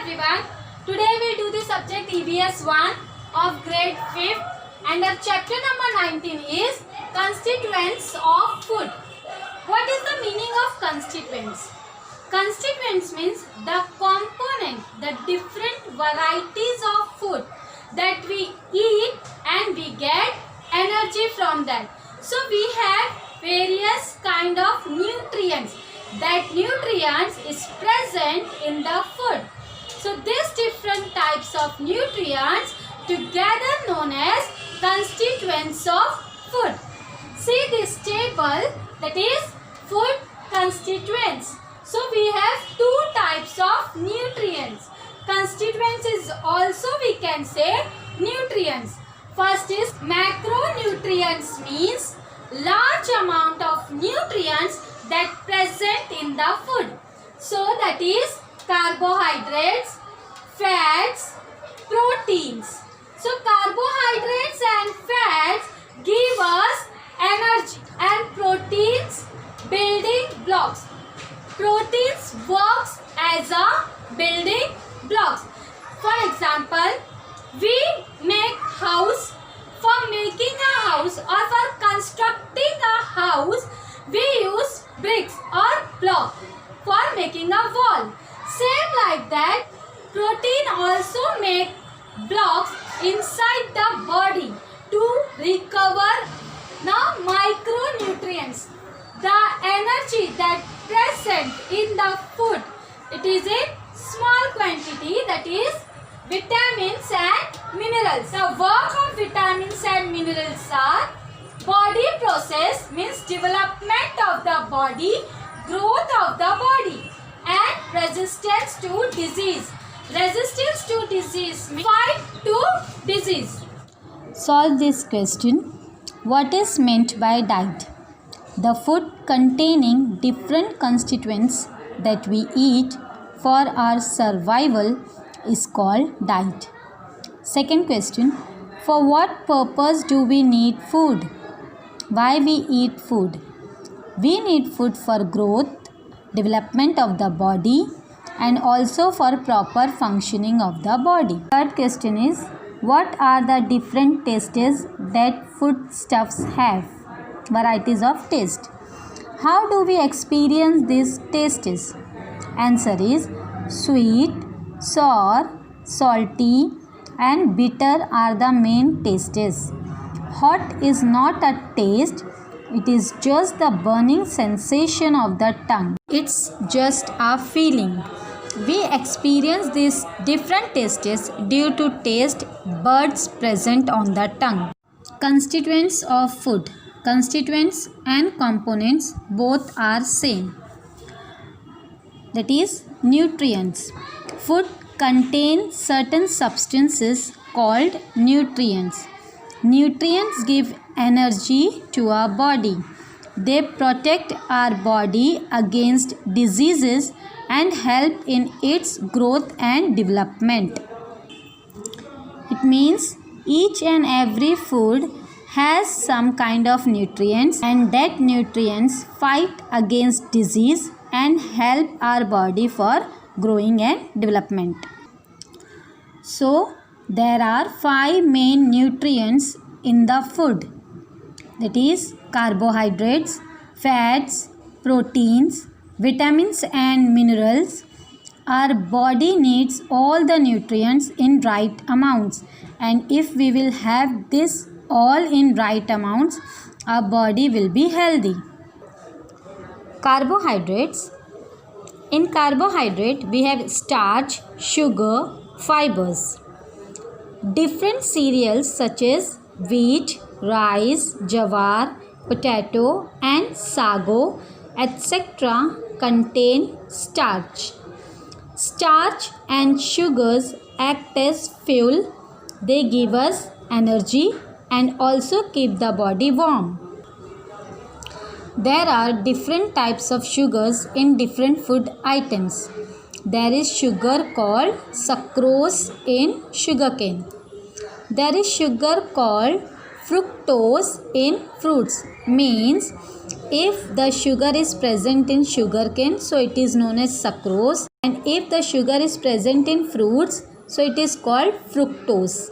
everyone. Today we will do the subject EVS 1 of grade 5th and our chapter number 19 is constituents of food. What is the meaning of constituents? Constituents means the component, the different varieties of food that we eat and we get energy from that. So we have various kind of nutrients. That nutrients is present in the food. So these different types of nutrients together known as constituents of food. See this table, that is food constituents. So we have two types of nutrients. Constituents is also we can say nutrients. First is macronutrients, means large amount of nutrients that present in the food. So that is carbohydrates, fats, proteins. So carbohydrates and fats give us energy and proteins building blocks. Proteins works as a building blocks. For example, we make house. For making a house or for constructing a house, we use bricks or block for making a wall. Same like that, protein also make blocks inside the body to recover the micronutrients. The energy that present in the food, it is in small quantity, that is vitamins and minerals. The work of vitamins and minerals are body process, means development of the body, growth of the body, and resistance to disease. Resistance to disease means fight to disease. Solve this question. What is meant by diet? The food containing different constituents that we eat for our survival is called diet. Second question. For what purpose do we need food? Why we eat food? We need food for growth, development of the body, and also for proper functioning of the body. Third question is, what are the different tastes that foodstuffs have? Varieties of taste. How do we experience these tastes? Answer is sweet, sour, salty, and bitter are the main tastes. Hot is not a taste, it is just the burning sensation of the tongue. It's just a feeling. We experience these different tastes due to taste buds present on the tongue. Constituents of food. Constituents and components both are same. That is nutrients. Food contains certain substances called nutrients. Nutrients give energy to our body. They protect our body against diseases and help in its growth and development. It means each and every food has some kind of nutrients, and that nutrients fight against disease and help our body for growing and development. So there are 5 main nutrients in the food, that is carbohydrates, fats, proteins, vitamins and minerals. Our body needs all the nutrients in right amounts, and if we will have this all in right amounts, our body will be healthy. Carbohydrates. In carbohydrate we have starch, sugar, fibers. Different cereals such as wheat, rice, jawar, potato and sago, etc. contain starch. Starch and sugars act as fuel. They give us energy and also keep the body warm. There are different types of sugars in different food items. There is sugar called sucrose in sugarcane. There is sugar called fructose in fruits. means if the sugar is present in sugarcane, so it is known as sucrose, and if the sugar is present in fruits, so it is called fructose.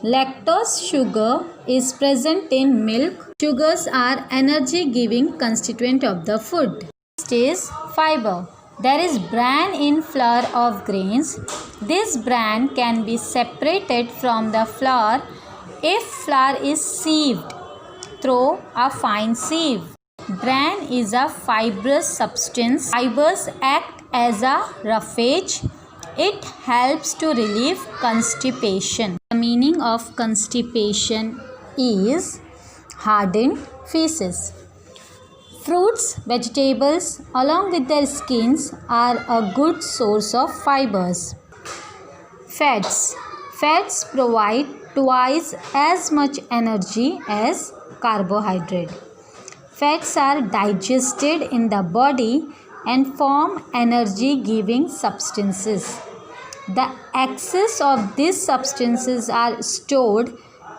Lactose sugar is present in milk. Sugars are energy giving constituent of the food. Next is fiber. There is bran in flour of grains. This bran can be separated from the flour if flour is sieved through a fine sieve. Bran is a fibrous substance. Fibers act as a roughage. It helps to relieve constipation. The meaning of constipation is hardened feces. Fruits, vegetables along with their skins are a good source of fibers. Fats. Fats provide twice as much energy as carbohydrate. Fats are digested in the body and form energy-giving substances. The excess of these substances are stored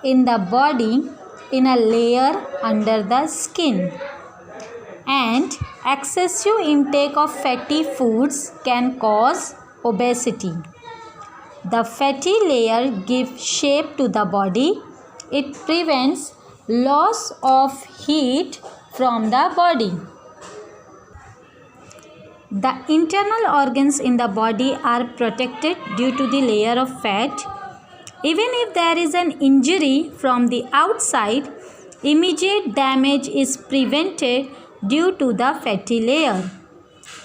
in the body in a layer under the skin. And excessive intake of fatty foods can cause obesity. The fatty layer gives shape to the body. It prevents loss of heat from the body. The internal organs in the body are protected due to the layer of fat. Even if there is an injury from the outside, immediate damage is prevented due to the fatty layer.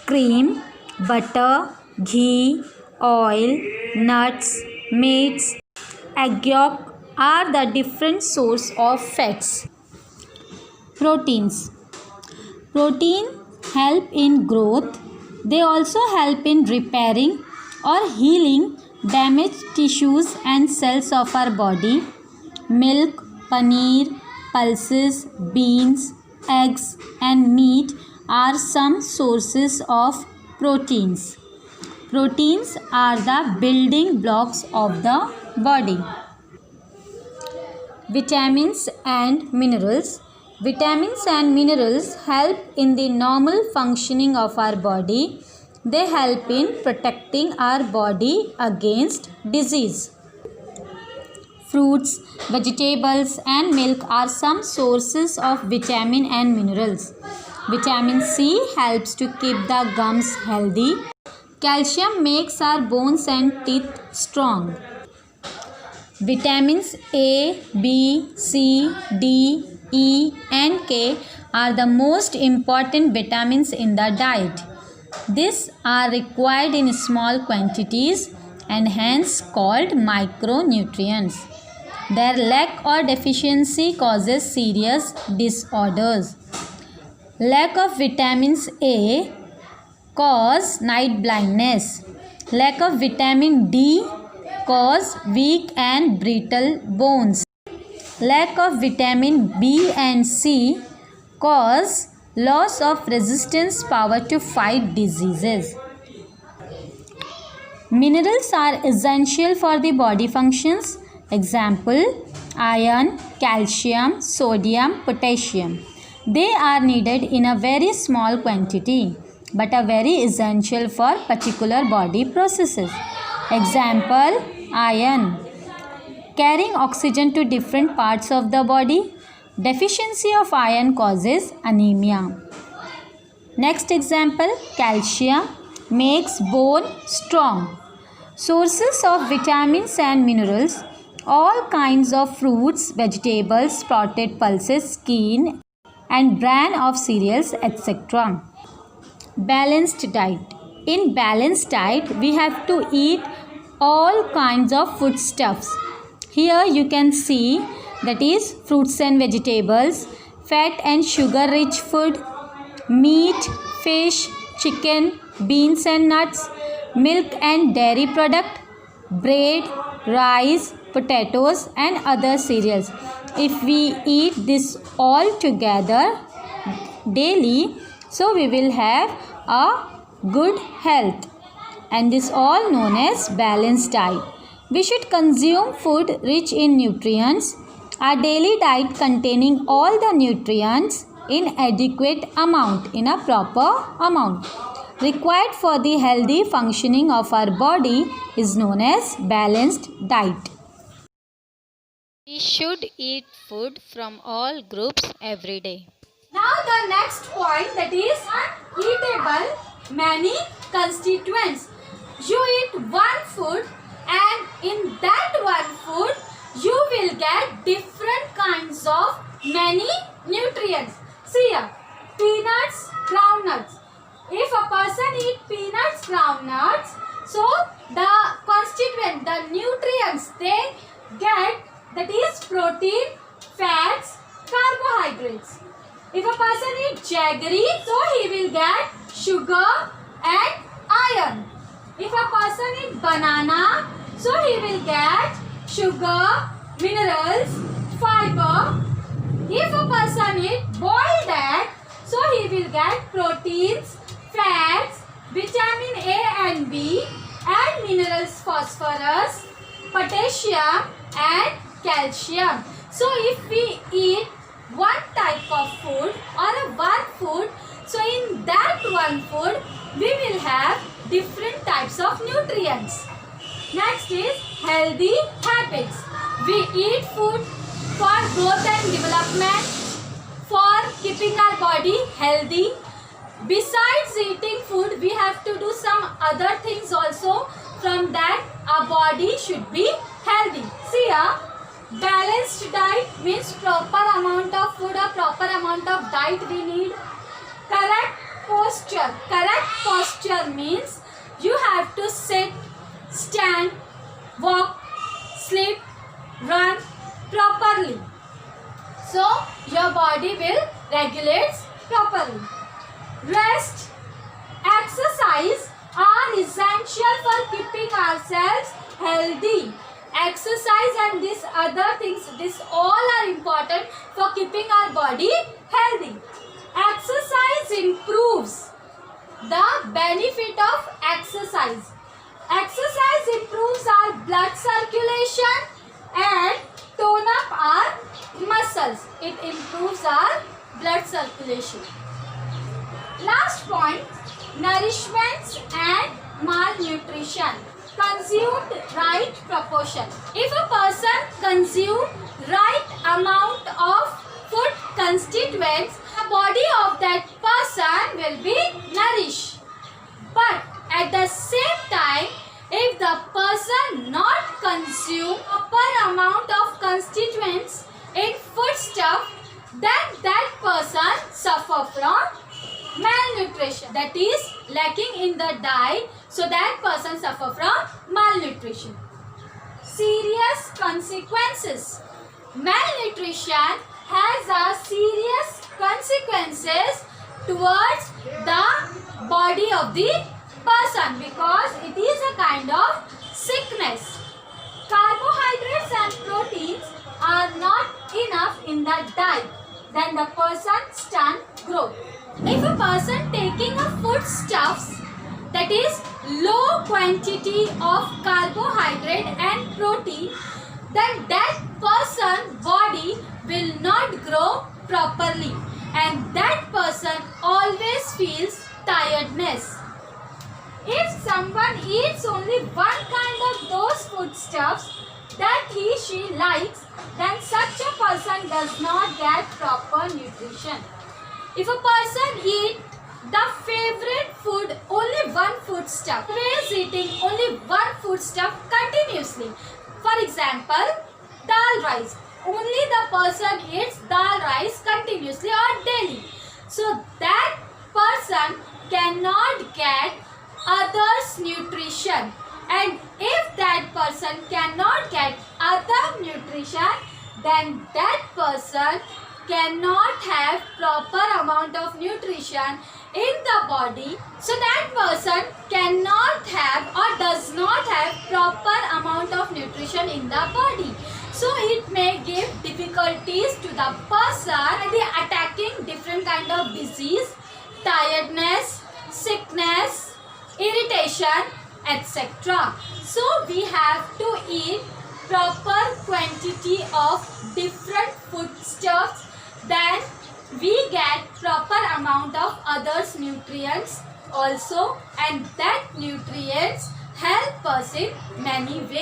Cream, butter, ghee, oil, nuts, meats, egg yolk are the different source of fats. Proteins. Protein help in growth. They also help in repairing or healing damaged tissues and cells of our body. Milk, paneer, pulses, beans, eggs and meat are some sources of proteins. Proteins are the building blocks of the body. Vitamins and minerals. Vitamins and minerals help in the normal functioning of our body. They help in protecting our body against disease. Fruits, vegetables and milk are some sources of vitamin and minerals. Vitamin C helps to keep the gums healthy. Calcium makes our bones and teeth strong. Vitamins A, B, C, D, E and K are the most important vitamins in the diet. These are required in small quantities and hence called micronutrients. Their lack or deficiency causes serious disorders. Lack of vitamins A cause night blindness. Lack of vitamin D cause weak and brittle bones. Lack of vitamin B and C cause loss of resistance power to fight diseases. Minerals are essential for the body functions. Example, iron, calcium, sodium, potassium. They are needed in a very small quantity but are very essential for particular body processes. Example, iron. Carrying oxygen to different parts of the body. Deficiency of iron causes anemia. Next example, calcium makes bone strong. Sources of vitamins and minerals. All kinds of fruits, vegetables, sprouted pulses, skin and bran of cereals, etc. Balanced diet. In balanced diet, we have to eat all kinds of foodstuffs. Here you can see that is fruits and vegetables, fat and sugar rich food, meat, fish, chicken, beans and nuts, milk and dairy product, bread, rice, potatoes and other cereals. If we eat this all together daily, so we will have a good health, and this all known as balanced diet. We should consume food rich in nutrients. A daily diet containing all the nutrients in adequate amount, in a proper amount, required for the healthy functioning of our body is known as balanced diet. We should eat food from all groups every day. Now the next point, that is eatable many constituents. You eat one food and in that one food you will get different kinds of many nutrients. See here, peanuts, groundnuts. If a person eat peanuts, groundnuts, so the constituent, the nutrients they get, that is protein, fats, carbohydrates. If a person eat jaggery, so he will get sugar and iron. If a person eat banana, so he will get sugar, minerals, fiber. If a person eat boiled egg, so he will get proteins, fats, vitamin A and B, and minerals phosphorus, potassium and calcium. So if we eat one type of food or one food, so in that one food we will have different types of nutrients. Next is healthy habits. We eat food for growth and development, for keeping our body healthy. Besides eating food, we have to do some other things also. From that, our body should be healthy. See here, balanced diet means proper amount of food or proper amount of diet we need. Correct posture. Correct posture means you have to sit, stand, walk, sleep, run properly. So your body will regulate properly. Rest, exercise are essential for keeping ourselves healthy. Exercise and these other things, this all are important for keeping our body healthy. Exercise improves. The benefit of exercise. Exercise improves our blood circulation and tone up our muscles. It improves our blood circulation. Last point, nourishment and malnutrition. Consumed right proportion. If a person consumes right amount of food constituents, the body of that person will be nourished. But at the same time, if the person not consume proper amount of constituents in foodstuff, then that person suffer from malnutrition, that is lacking in the diet, so that person suffer from malnutrition. Serious consequences. Malnutrition has a serious consequences towards the body of the person because it is a kind of sickness. Carbohydrates and proteins are not enough in the diet, then the person stunt growth. If a person taking a foodstuffs, that is low quantity of carbohydrate and protein, then that person body will not grow properly and that person always feels tiredness. If someone eats only one kind of those foodstuffs that she likes, then such a person does not get proper nutrition. If a person eat the favorite food, only one foodstuff, always eating only one foodstuff continuously. For example, dal rice. Only the person eats dal rice continuously or daily. So that person cannot get others nutrition. And if that person cannot get other nutrition, then that person cannot have proper amount of nutrition in the body, so that person cannot have or does not have proper amount of nutrition in the body. So it may give difficulties to the person, attacking different kind of disease, tiredness, sickness, irritation, etc. So we have to eat proper quantity of different foodstuffs, then we get proper amount of others nutrients also, and that nutrients help us in many ways.